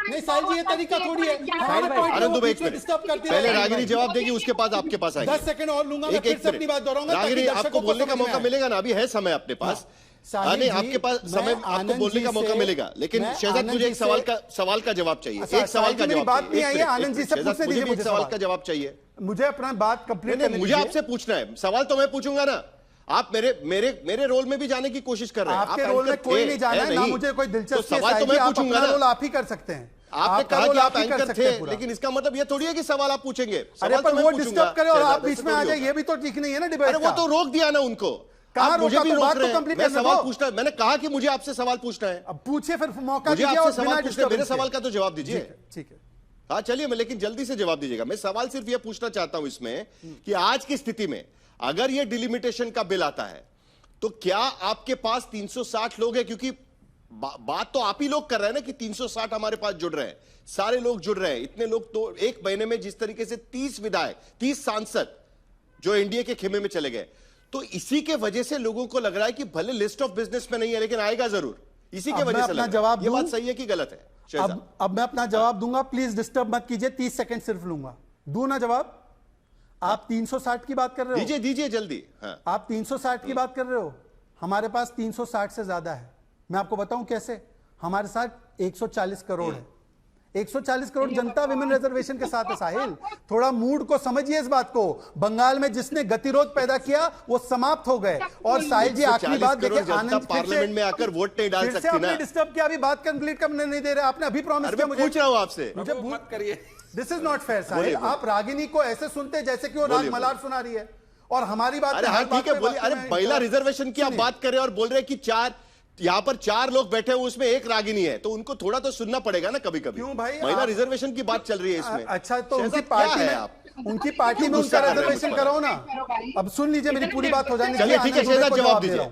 नहीं साहिल जी ये तरीका थोड़ी है। आनंद दुबे पहले रागिनी जवाब देगी, उसके बाद आपके पास आएंगे। 10 सेकंड और लूंगा, मैं फिर से अपनी बात दोहराऊंगा। रागिनी आपको बोलने का मौका मिलेगा ना, अभी है समय अपने पास। नहीं आपके पास समय, आपको बोलने का मौका मिलेगा, लेकिन शहजाद मुझे एक सवाल का जवाब चाहिए। एक सवाल का जवाब बात नहीं आई है, आनंद जी से पूछने दीजिए। मुझे सवाल का जवाब चाहिए, मुझे अपना बात कंप्लीट करने दीजिए। मुझे आपसे पूछना है, सवाल तो मैं पूछूंगा ना। आप मेरे रोल में भी जाने की कोशिश कर रहे हैं। आपके रोल में कोई नहीं जाना है ना, मुझे कोई दिलचस्पी है। सवाल तो मैं पूछूंगा ना, रोल आप ही कर सकते हैं। आपने कहा कि आप एंकर थे, लेकिन इसका मतलब ये थोड़ी है कि सवाल आप पूछेंगे। अरे पर वो डिस्टर्ब करे और आप बीच में आ जाए, ये भी तो ठीक नहीं है ना डिबेट। अरे वो तो रोक दिया ना उनको, कहां मुझे भी रोक रहे हैं। मैं सवाल दो। पूछना, मैंने कहा कि मुझे आपसे सवाल पूछना है। अब पूछिए, फिर मौका मुझे दीजिए आपसे और सवाल बिना पूछना है, मेरे डिस्टर्ब सवाल का तो जवाब दीजिए। ठीक है हाँ चलिए, मैं लेकिन जल्दी से जवाब दीजिएगा। मैं सवाल सिर्फ ये पूछना चाहता हूं इसमें कि आज की स्थिति में अगर ये डिलिमिटेशन का बिल आता है तो क्या आपके पास 360 लोग हैं? क्योंकि बात तो आप ही लोग कर रहे हैं ना कि 360 हमारे पास जुड़ रहे हैं, सारे लोग जुड़ रहे हैं। इतने लोग तो एक महीने में जिस तरीके से 30 विधायक, 30 सांसद जो एनडीए के खेमे में चले गए, तो इसी के वजह से लोगों को लग रहा है कि भले लिस्ट ऑफ बिजनेस में नहीं है लेकिन आएगा जरूर। इसी के वजह से जवाब, ये बात सही है कि गलत है? अब मैं अपना जवाब दूंगा, प्लीज डिस्टर्ब मत कीजिए। 30 सेकंड सिर्फ लूंगा, दू ना जवाब। आप 360 की बात कर रहे हो? दीजिए जल्दी। हाँ। आप 360 की बात कर रहे हो, हमारे पास 360 से ज्यादा है। मैं आपको बताऊं कैसे। हमारे साथ 140 करोड़ है। 140 करोड़ जनता विमेन रिजर्वेशन के साथ है। साहिल थोड़ा मूड को समझिए इस बात को। बंगाल में जिसने गतिरोध पैदा किया वो समाप्त हो गए। और साहिल जी आखिरी बात देखिए, आनंद पार्लियामेंट में आकर वोट नहीं डाल सकती ना। डिस्टर्ब किया, अभी बात कंप्लीट करने नहीं दे रहे। आपने अभी प्रॉमिस किया मुझे। पूछ रहा हूं आपसे, मुझे मत करिए। दिस इज नॉट फेयर साहिल। आप रागिनी को ऐसे सुनते जैसे कि वो राग मल्हार सुना रही है और हमारी बात। अरे हाँ ठीक है, बोलिए। अरे महिला रिजर्वेशन की आप बात कर रहे हैं और बोल रहे हैं कि यहाँ पर 4 लोग बैठे हुए, उसमें एक रागिनी है, तो उनको थोड़ा तो सुनना पड़ेगा ना कभी कभी। क्यों भाई? महिला रिजर्वेशन की बात चल रही है इसमें। अच्छा तो उनकी पार्टी में उनका रिजर्वेशन कराओ ना। अब सुन लीजिए, मेरी पूरी बात हो जानी। चलिए ठीक है, शहजाद जवाब दीजिए।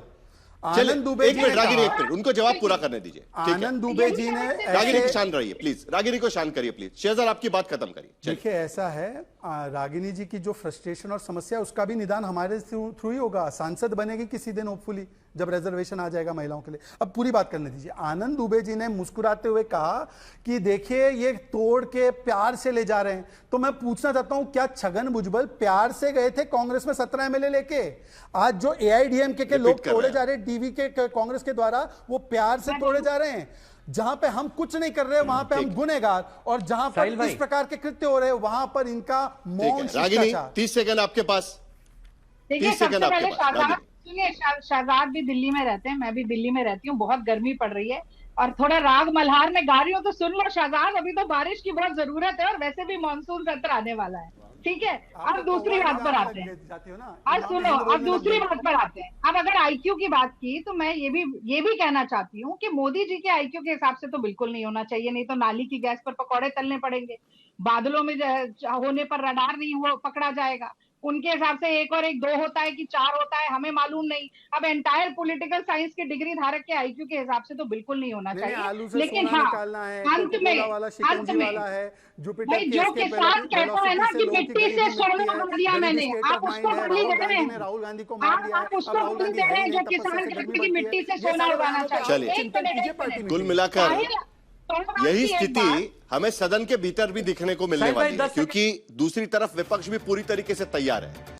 आनंद दुबे जी, रागिनी एक मिनट, उनको जवाब पूरा करने दीजिए। आनंद दुबे जी ने, रागिनी को शांत रहिए प्लीज, रागिनी को शांत करिए प्लीज। शहजाद आपकी बात खत्म करिए। देखिए ऐसा है, रागिनी जी की जो फ्रस्ट्रेशन और समस्या उसका भी निदान हमारे थ्रू ही होगा। सांसद बनेगी किसी दिन होपफुली, जब रिजर्वेशन आ जाएगा महिलाओं के लिए। अब पूरी बात करने दीजिए। आनंद दुबे जी ने मुस्कुराते हुए कहा कि देखिए ये तोड़ के प्यार से ले जा रहे हैं। तो मैं पूछना चाहता हूं, क्या छगन भुजबल प्यार से गए थे कांग्रेस में 17 एमएलए लेके? आज जो एआईडीएमके के लोग तोड़े जा रहे हैं डीवी के कांग्रेस के द्वारा, वो प्यार से तोड़े जा रहे हैं। जहां पे हम कुछ नहीं कर रहे वहां पे हम गुनहगार, और जहां पर इस प्रकार के कृत्य हो रहे हैं वहां पर इनका मौन शिष्टाचार। 30 सेकंड आपके पास। 30 सेकंड आपके पास। सुनिए, शहजाद भी दिल्ली में रहते हैं, मैं भी दिल्ली में रहती हूँ, बहुत गर्मी पड़ रही है। और थोड़ा राग मल्हार में गा रही हूँ तो सुन लो शहजाद, अभी तो बारिश की बहुत जरूरत है और वैसे भी मानसून सत्र आने वाला है। ठीक है, अब दूसरी बात पर आते हैं। अब सुनो, अब दूसरी बात पर आते हैं। अब अगर आईक्यू की बात की तो मैं ये भी कहना चाहती हूँ कि मोदी जी के आईक्यू के हिसाब से तो बिल्कुल नहीं होना चाहिए, नहीं तो नाली की गैस पर पकौड़े तलने पड़ेंगे, बादलों में होने पर रडार नहीं हुआ पकड़ा जाएगा। उनके हिसाब से 1 और 1 2 होता है कि 4 होता है, हमें मालूम नहीं। अब एंटायर पॉलिटिकल साइंस की डिग्री धारक के आईक्यू के हिसाब से तो बिल्कुल नहीं होना चाहिए। लेकिन हाँ, अंत में भाई जो किसान कहता है ना कि मिट्टी से सोना बना दिया मैंने, आप उसको बदली दे रहे हैं, राहुल गांधी को मार दिया, आप उसको बदली दे रहे हैं जो किसान कहते हैं कि मिट्टी से सोना उगाना चाहिए। चलिए, कुल मिलाकर यही स्थिति हमें सदन के भीतर भी दिखने को मिलने वाली है, क्योंकि दूसरी तरफ विपक्ष भी पूरी तरीके से तैयार है।